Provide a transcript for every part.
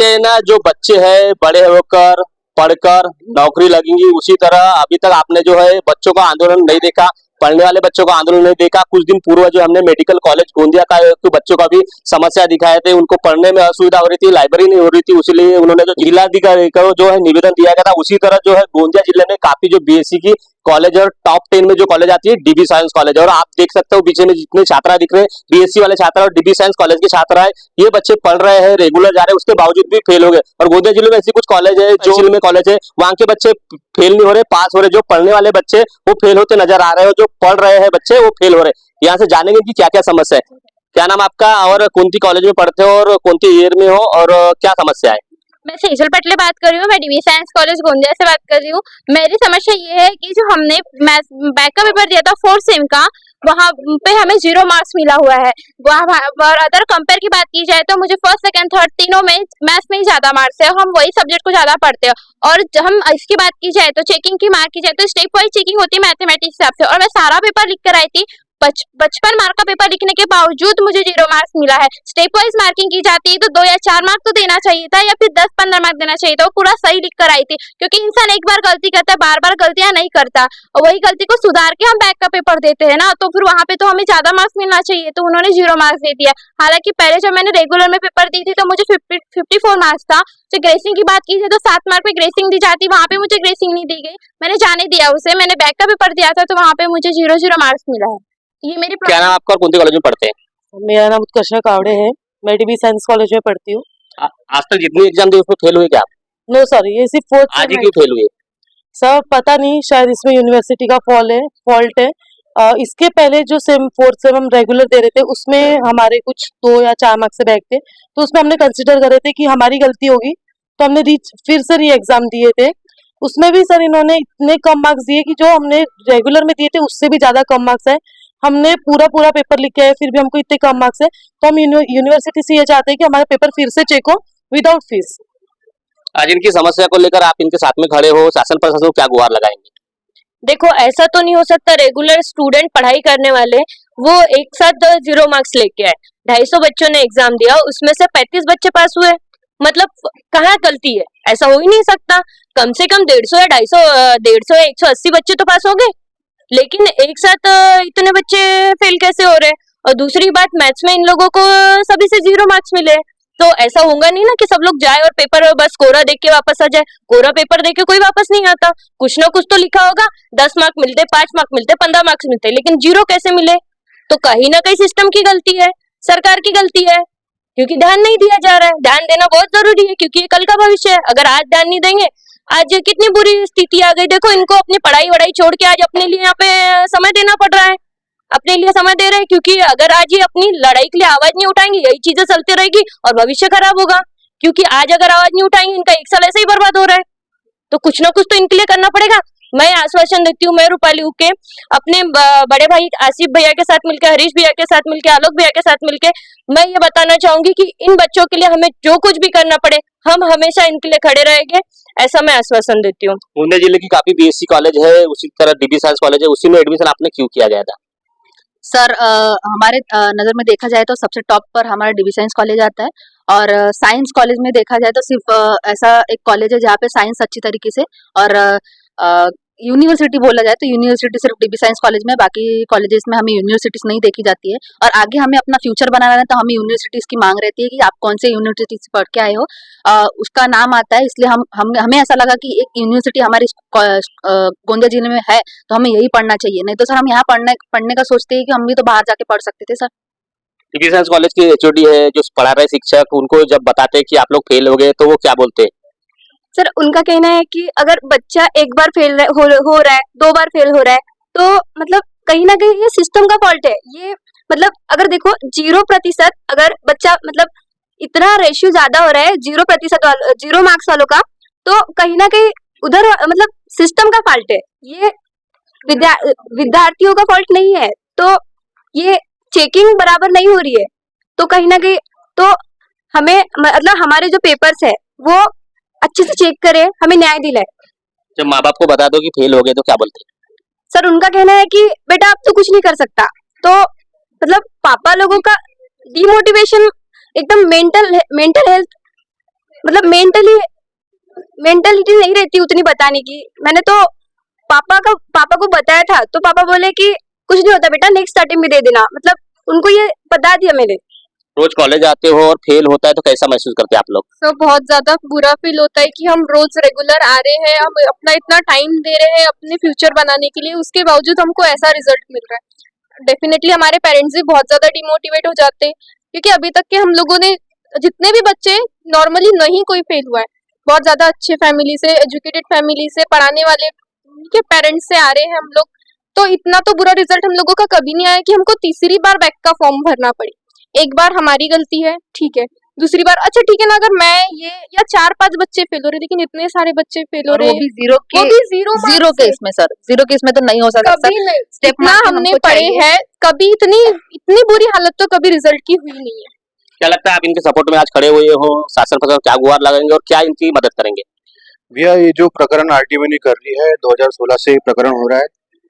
कहते हैं ना, जो बच्चे हैं बड़े होकर पढ़कर नौकरी लगेंगी, उसी तरह अभी तक आपने जो है बच्चों का आंदोलन नहीं देखा, पढ़ने वाले बच्चों का आंदोलन नहीं देखा। कुछ दिन पूर्व जो हमने मेडिकल कॉलेज गोंदिया का तो बच्चों का भी समस्या दिखाए थे, उनको पढ़ने में असुविधा हो रही थी, लाइब्रेरी नहीं हो रही थी, इसलिए उन्होंने जो जिलाधिकारी को जो है निवेदन दिया गया था। उसी तरह जो है गोंदिया जिले में काफी जो बीएससी की कॉलेज और टॉप 10 में जो कॉलेज आती है डीबी साइंस कॉलेज, और आप देख सकते हो पीछे में जितने छात्रा दिख रहे हैं बीएससी वाले छात्र और डीबी साइंस कॉलेज के छात्र है, ये बच्चे पढ़ रहे हैं, रेगुलर जा रहे हैं, उसके बावजूद भी फेल हो गए। और गोंदिया जिले में ऐसी कुछ कॉलेज है, जो जिले में कॉलेज है वहां के बच्चे फेल नहीं हो रहे, पास हो रहे। जो पढ़ने वाले बच्चे वो फेल होते नजर आ रहे हैं, जो पढ़ रहे हैं बच्चे वो फेल हो रहे हैं। यहाँ से जानेंगे कि क्या क्या समस्या है। क्या नाम आपका और कौन सी कॉलेज में पढ़ते हो और कौन सी ईयर में हो और क्या समस्या है? मैं सेजल पटले बात कर रही हूँ। मैं डीबी साइंस कॉलेज गोंदिया से बात कर रही हूँ। मेरी समस्या ये है कि जो हमने बैक का पेपर दिया था 4th सेम का, वहाँ पे हमें 0 मार्क्स मिला हुआ है। और अदर कंपेयर की बात की जाए तो मुझे फर्स्ट सेकंड थर्ड तीनों में मैथ्स में ही ज्यादा मार्क्स है, हम वही सब्जेक्ट को ज्यादा पढ़ते हैं। और जब हम इसकी बात की जाए तो चेकिंग की मार्क की जाए तो स्टेप वाइज चेकिंग होती है मैथमेटिक्स हिसाब से, और मैं सारा पेपर लिख कर आई थी। 55 मार्क का पेपर लिखने के बावजूद मुझे 0 मार्क्स मिला है। स्टेप वाइज मार्किंग की जाती है तो 2 या 4 मार्क तो देना चाहिए था, या फिर 10-15 मार्क देना चाहिए था। वो पूरा सही लिख कर आई थी, क्योंकि इंसान एक बार गलती करता है, बार बार गलतियां नहीं करता, और वही गलती को सुधार के हम बैक का पेपर देते हैं ना, तो फिर वहां पे तो हमें ज्यादा मार्क्स मिलना चाहिए, तो उन्होंने 0 मार्क्स दे दिया। हालांकि पहले जब मैंने रेगुलर में पेपर दी थी तो मुझे 54 मार्क्स था। जो ग्रेसिंग की बात की जाए तो 7 मार्क पे ग्रेसिंग दी जाती, वहां पे मुझे ग्रेसिंग नहीं दी गई, मैंने जाने दिया उसे। मैंने बैक का पेपर दिया था तो वहां पे मुझे 0 मार्क्स मिला है। ये मेरी क्या नाम आपका और कौन सी कॉलेज में पढ़ते हैं? मेरा नाम उत्कर्षा कावड़े है, मैं डीबी साइंस कॉलेज में पढ़ती हूँ। आज तक जितनी एग्जाम दी उसमें फेल हुए क्या आप? नो सर, ये सिर्फ 4th आज ही सेम क्यों फेल हुए? सर पता नहीं, शायद इसमें यूनिवर्सिटी का फॉल्ट है। इसके पहले जो 4th सेम हम रेगुलर दे रहे थे उसमें हमारे कुछ 2 या 4 मार्क्स से बैक थे, तो उसमें हमने कंसिडर कर रहे थे कि हमारी गलती होगी, तो हमने फिर से री एग्जाम दिए थे। उसमें भी सर इन्होंने इतने कम मार्क्स दिए कि जो हमने रेगुलर में दिए थे उससे भी ज्यादा कम मार्क्स है। हमने पूरा पेपर लिख के आए, फिर भी हमको इतने कम मार्क्स है, तो हम यूनिवर्सिटी से ये चाहते हैं कि हमारा पेपर फिर से चेक हो विदाउट फीस। आज इनकी समस्या को लेकर आप इनके साथ में खड़े हो, शासन प्रशासन को क्या गुहार लगाएंगे? देखो, ऐसा तो नहीं हो सकता रेगुलर स्टूडेंट पढ़ाई करने वाले वो एक साथ 0 मार्क्स लेके आए। 250 बच्चों ने एग्जाम दिया, उसमें से 35 बच्चे पास हुए, मतलब कहाँ गलती है? ऐसा हो ही नहीं सकता। कम से कम 150 या 150 या 180 बच्चे तो पास हो गए, लेकिन एक साथ इतने बच्चे फेल कैसे हो रहे हैं? और दूसरी बात, मैथ्स में इन लोगों को सभी से 0 मार्क्स मिले, तो ऐसा होगा नहीं ना कि सब लोग जाए और पेपर बस कोरा देख के वापस आ जाए। कोरा पेपर देख के कोई वापस नहीं आता, कुछ ना कुछ तो लिखा होगा। 10 मार्क मिलते, 5 मार्क मिलते, 15 मार्क्स मिलते, लेकिन 0 कैसे मिले? तो कहीं ना कहीं सिस्टम की गलती है, सरकार की गलती है, क्योंकि ध्यान नहीं दिया जा रहा है। ध्यान देना बहुत जरूरी है, क्योंकि ये कल का भविष्य है। अगर आज ध्यान नहीं देंगे, आज कितनी बुरी स्थिति आ गई। देखो, इनको अपनी पढ़ाई वढ़ाई छोड़ के आज अपने लिए यहाँ पे समय देना पड़ रहा है, अपने लिए समय दे रहे हैं, क्योंकि अगर आज ये अपनी लड़ाई के लिए आवाज नहीं उठाएंगे, यही चीजें चलती रहेगी और भविष्य खराब होगा। क्योंकि आज अगर आवाज नहीं उठाएंगे, इनका 1 साल ऐसे ही बर्बाद हो रहा है, तो कुछ ना कुछ तो इनके लिए करना पड़ेगा। मैं आश्वासन देती हूँ, मैं रूपाली उके अपने बड़े भाई आसिफ भैया के साथ मिलकर, हरीश भैया के साथ मिलकर, आलोक भैया के साथ मिलकर मैं ये बताना चाहूंगी कि इन बच्चों के लिए हमें जो कुछ भी करना पड़े, हम हमेशा इनके लिए खड़े रहेंगे, ऐसा मैं आश्वासन देती हूँ। गोंदिया जिले की काफी बीएससी कॉलेज है, उसी तरह डीबी साइंस कॉलेज है, उसी में एडमिशन आपने क्यों किया गया था? सर हमारे नज़र में देखा जाए तो सबसे टॉप पर हमारा डीबी साइंस कॉलेज आता है, और साइंस कॉलेज में देखा जाए तो सिर्फ ऐसा एक कॉलेज है जहाँ पे साइंस अच्छी तरीके से, और यूनिवर्सिटी बोला जाए तो यूनिवर्सिटी सिर्फ डीबी साइंस कॉलेज में, बाकी कॉलेजेस में हमें यूनिवर्सिटीज नहीं देखी जाती है। और आगे हमें अपना फ्यूचर बनाना है तो हमें यूनिवर्सिटीज की मांग रहती है कि आप कौन से यूनिवर्सिटी से पढ़ के आए हो, उसका नाम आता है। इसलिए हमें ऐसा लगा कि एक यूनिवर्सिटी हमारे गोंदिया जिले में है तो हमें यही पढ़ना चाहिए, नहीं तो सर हम यहाँ पढ़ने का सोचते हैं कि हम भी तो बाहर जाके पढ़ सकते थे सर। डीबी साइंस कॉलेज के एचओडी है जो पढ़ा रहे शिक्षक, उनको जब बताते हैं कि आप लोग फेल हो गए तो वो क्या बोलते हैं? सर, उनका कहना है कि अगर बच्चा एक बार फेल हो रहा है, 2 बार फेल हो रहा है, तो मतलब कहीं ना कहीं ये सिस्टम का फॉल्ट है। ये मतलब अगर देखो 0% अगर बच्चा मतलब इतना रेशियो ज्यादा हो रहा है 0% 0 मार्क्स वालों का, तो कहीं ना कहीं उधर मतलब सिस्टम का फॉल्ट है, ये विद्यार्थियों का फॉल्ट नहीं है। तो ये चेकिंग बराबर नहीं हो रही है, तो कहीं ना कहीं तो हमें मतलब हमारे जो पेपर्स है वो अच्छे से चेक करे, हमें न्याय दिलाए। जब माँ बाप को बता दो कि फेल हो गए तो क्या बोलते हैं? सर, उनका कहना है कि बेटा आप तो कुछ नहीं कर सकता, तो मतलब पापा लोगों का डिमोटिवेशन एकदम मेंटल हेल्थ मतलब मेंटलिटी नहीं रहती उतनी बताने की। मैंने तो पापा को बताया था, तो पापा बोले कि कुछ नहीं होता बेटा, नेक्स्ट अटेम्प्ट में दे देना। मतलब उनको ये बता दिया मैंने। रोज कॉलेज आते हो और फेल होता है तो कैसा महसूस करते हैं आप लोग? तो बहुत ज्यादा बुरा फील होता है कि हम रोज रेगुलर आ रहे हैं, हम अपना इतना टाइम दे रहे हैं अपने फ्यूचर बनाने के लिए, उसके बावजूद हमको ऐसा रिजल्ट मिल रहा है। डेफिनेटली हमारे पेरेंट्स भी बहुत ज्यादा डिमोटिवेट हो जाते हैं, क्योंकि अभी तक के हम लोगों ने जितने भी बच्चे नॉर्मली नहीं कोई फेल हुआ है, बहुत ज्यादा अच्छे फैमिली से, एजुकेटेड फैमिली से, पढ़ाने वाले के पेरेंट्स से आ रहे हैं हम लोग। तो इतना तो बुरा रिजल्ट हम लोगों का कभी नहीं आया कि हमको तीसरी बार बैक का फॉर्म भरना पड़े। एक बार हमारी गलती है, ठीक है, दूसरी बार अच्छा ठीक है ना, अगर मैं ये या 4-5 बच्चे फेल हो रहे, लेकिन इतने सारे बच्चे फेल हो और रहे वो हैं, भी जीरो जीरो के इसमें सर, जीरो के इसमें तो नहीं हो सकता कभी सर। नहीं। स्टेप इतना हमने पढ़े हैं, कभी इतनी बुरी हालत तो कभी रिजल्ट की हुई नहीं है। क्या लगता है आप इनके सपोर्ट में आज खड़े हुए हो, शासन प्रशासन क्या गुहार लगाएंगे और क्या इनकी मदद करेंगे? भैया ये जो प्रकरण आरटीओ ने कर रही है, 2016 से प्रकरण हो रहा है,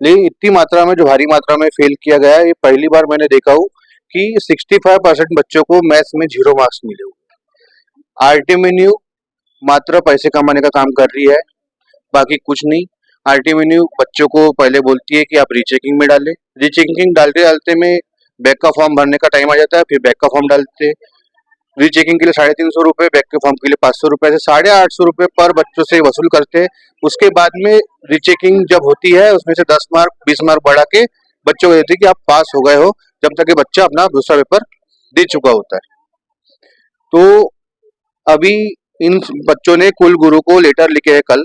लेकिन इतनी मात्रा में जो भारी मात्रा में फेल किया गया है, ये पहली बार मैंने देखा हूँ कि 65% बच्चों को मैथ्स में 0 मार्क्स मिले हुए। आरटीओ मात्र पैसे कमाने का काम कर रही है, बाकी कुछ नहीं। आरटीओ बच्चों को पहले बोलती है कि आप रीचेकिंग में डालें, रीचेकिंग डालते डालते में बैक का फॉर्म भरने का टाइम आ जाता है, फिर बैक का फॉर्म डालते, रीचेकिंग के लिए 350 रुपए, बैक के फॉर्म के लिए 500 रुपए, से 850 रुपए पर बच्चों से वसूल करते हैं। उसके बाद में रीचेकिंग जब होती है, उसमें से 10 मार्क 20 मार्क बढ़ा के बच्चों को देते हैं कि आप पास हो गए हो, जब तक ये बच्चा अपना दूसरा पेपर दे चुका होता है। तो अभी इन बच्चों ने कुल गुरु को लेटर लिखे है कल।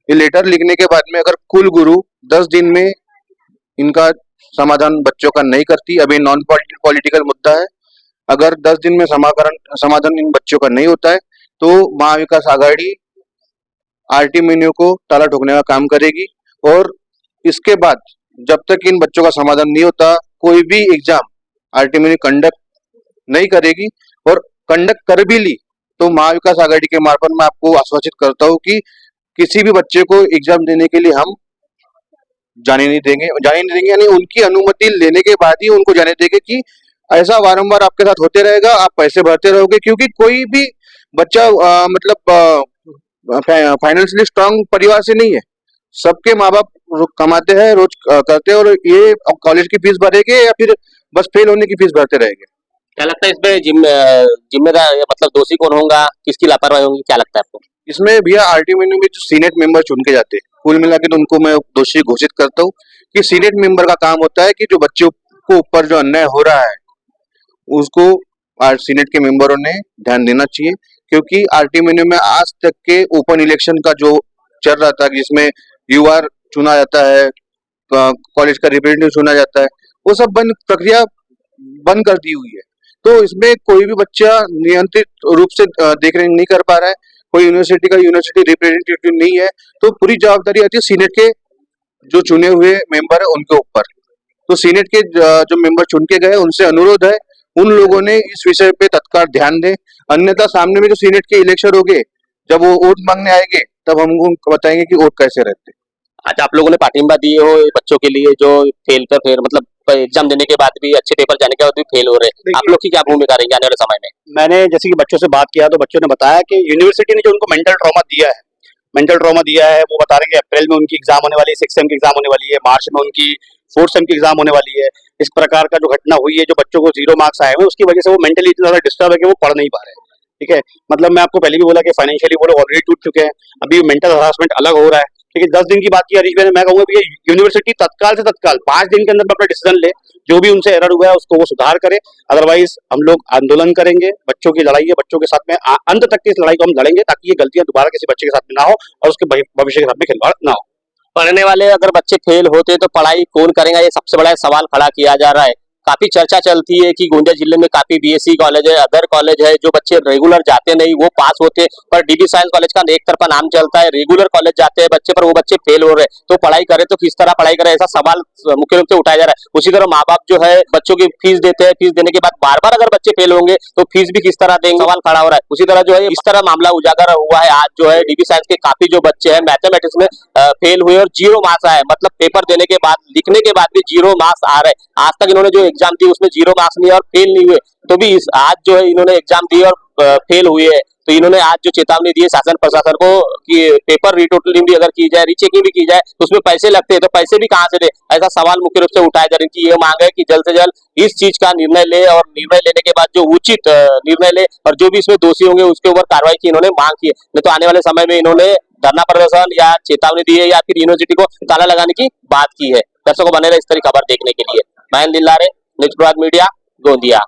ये लेटर लिखने के बाद में अगर कुल गुरु 10 दिन में इनका समाधान बच्चों का नहीं करती, अभी नॉन पॉलिटिकल मुद्दा है, अगर 10 दिन में समाधान इन बच्चों का नहीं होता है तो महाविकास आघाड़ी आरटीओ को ताला ठोकने का काम करेगी। और इसके बाद जब तक इन बच्चों का समाधान नहीं होता, कोई भी एग्जाम आरटीओ कंडक्ट नहीं करेगी, और कंडक्ट कर भी ली तो महाविकास आघाड़ी के मार्फत मैं आपको आश्वासित करता हूँ कि किसी भी बच्चे को एग्जाम देने के लिए हम जाने नहीं देंगे यानी उनकी अनुमति लेने के बाद ही उनको जाने देंगे। कि ऐसा वारंवार आपके साथ होते रहेगा, आप पैसे भरते रहोगे, क्योंकि कोई भी बच्चा फाइनेंशियली स्ट्रांग परिवार से नहीं है। सबके माँ बाप कमाते हैं, रोज करते हैं, और ये कॉलेज की फीस भरेंगे या फिर बस फेल होने की फीस भरते रहेंगे। क्या लगता है इसमें जिम्मेदार मतलब दोषी कौन होगा, किसकी लापरवाही होगी, क्या लगता है आपको? इसमें भैया आरटीओ में जो सीनेट मेंबर चुन के जाते हैं, कुल मिला के तो उनको मैं दोषी घोषित करता हूँ कि सीनेट मेंबर का काम होता है कि जो बच्चों को ऊपर जो अन्याय हो रहा है उसको सीनेट के मेंबरों ने ध्यान देना चाहिए। क्योंकि आरटीओ में आज तक के ओपन इलेक्शन का जो चल रहा था, जिसमें यूआर चुना जाता है, कॉलेज का रिप्रेजेंटेटिव चुना जाता है, वो सब प्रक्रिया बंद कर दी हुई है। तो इसमें कोई भी बच्चा नियंत्रित रूप से देख रेख नहीं कर पा रहा है, कोई यूनिवर्सिटी रिप्रेजेंटेटिव नहीं है, तो पूरी जवाबदारी आती है सीनेट के जो चुने हुए मेंबर है उनके ऊपर। तो सीनेट के जो मेंबर चुन के गए, उनसे अनुरोध है उन लोगों ने इस विषय पे तत्काल ध्यान दें, अन्यथा सामने में जो सीनेट के इलेक्शन होंगे, जब वो वोट मांगने आएंगे तब हम उनको बताएंगे कि वोट कैसे रहते। आज आप लोगों ने पाठिंबा दिए हो बच्चों के लिए जो फेल मतलब एग्जाम देने के बाद भी, अच्छे पेपर जाने के बाद भी फेल हो रहे हैं, आप लोग की क्या भूमिका रहेगी आने वाले समय में? मैंने जैसे कि बच्चों से बात किया तो बच्चों ने बताया कि यूनिवर्सिटी ने जो उनको मेंटल ट्रॉमा दिया है, वो बता रहे हैं कि अप्रैल में उनकी एग्जाम होने वाली है, 6 सेम की एग्जाम होने वाली है, मार्च में उनकी 4 सेम की एग्जाम होने वाली है। इस प्रकार का जो घटना हुई है, जो बच्चों को 0 मार्क्स आए हुए, उसकी वजह से वो मेंटली इतना ज्यादा डिस्टर्ब है कि वो पढ़ नहीं पा रहे हैं। ठीक है, मतलब मैं आपको पहले भी बोला कि फाइनेंशियली वो लोग ऑलरेडी टूट चुके हैं, अभी मेंटल हरासमेंट अलग हो रहा है। ठीक है, 10 दिन की बात की हरीश भाई ने, मैं कहूंगा कि यूनिवर्सिटी तत्काल से तत्काल 5 दिन के अंदर अपना डिसीजन ले, जो भी उनसे एरर हुआ है उसको वो सुधार करे, अदरवाइज हम लोग आंदोलन करेंगे। बच्चों की लड़ाई है, बच्चों के साथ में अंत तक की इस लड़ाई को हम लड़ेंगे, ताकि ये गलतियां दोबारा किसी बच्चे के साथ में ना हो और उसके भविष्य के साथ में खिलवाड़ ना हो। पढ़ने वाले अगर बच्चे फेल होते तो पढ़ाई कौन करेगा, ये सबसे बड़ा सवाल खड़ा किया जा रहा है। काफी चर्चा चलती है कि गोंदिया जिले में काफी बीएससी कॉलेज है, अदर कॉलेज है, जो बच्चे रेगुलर जाते नहीं वो पास होते, पर डीबी साइंस कॉलेज का एक तरफा नाम चलता है, रेगुलर कॉलेज जाते हैं बच्चे पर वो बच्चे फेल हो रहे हैं, तो पढ़ाई करे तो किस तरह पढ़ाई करे, ऐसा सवाल मुख्य रूप से उठाया जा रहा है। उसी तरह माँ बाप जो है बच्चों की फीस देते हैं, फीस देने के बाद बार बार अगर बच्चे फेल होंगे तो फीस भी किस तरह देंगे, सवाल खड़ा हो रहा है। उसी तरह जो है इस तरह मामला उजागर हुआ है आज, जो है डीबी साइंस के काफी जो बच्चे हैं मैथमेटिक्स में फेल हुए और 0 मार्क्स आए, मतलब पेपर देने के बाद, लिखने के बाद भी 0 मार्क्स आ रहे। आज तक इन्होंने जो एग्जाम दी उसमें 0 मार्क्स नहीं और फेल नहीं हुए, तो भी आज जो है इन्होंने एग्जाम दी और फेल हुए है। तो इन्होंने आज जो चेतावनी दी है शासन प्रशासन को कि पेपर रिटोटलिंग भी अगर की जाए, रीचेकिंग भी की जाए, तो उसमें पैसे लगते हैं, तो पैसे भी कहाँ से दे, ऐसा सवाल मुख्य रूप से उठाया जा रहा है। इनकी ये मांग है कि जल्द से जल्द इस चीज का निर्णय ले और निर्णय लेने के बाद जो उचित निर्णय ले और जो भी इसमें दोषी होंगे उसके ऊपर कार्रवाई की इन्होंने मांग की है। नहीं तो आने वाले समय में इन्होंने धरना प्रदर्शन या चेतावनी दी है या फिर यूनिवर्सिटी को ताला लगाने की बात की है। दर्शकों बने रहे इस तरह खबर देखने के लिए। महेंद्र लिल्लारे, न्यूज़ प्रभात मीडिया, गोंदिया।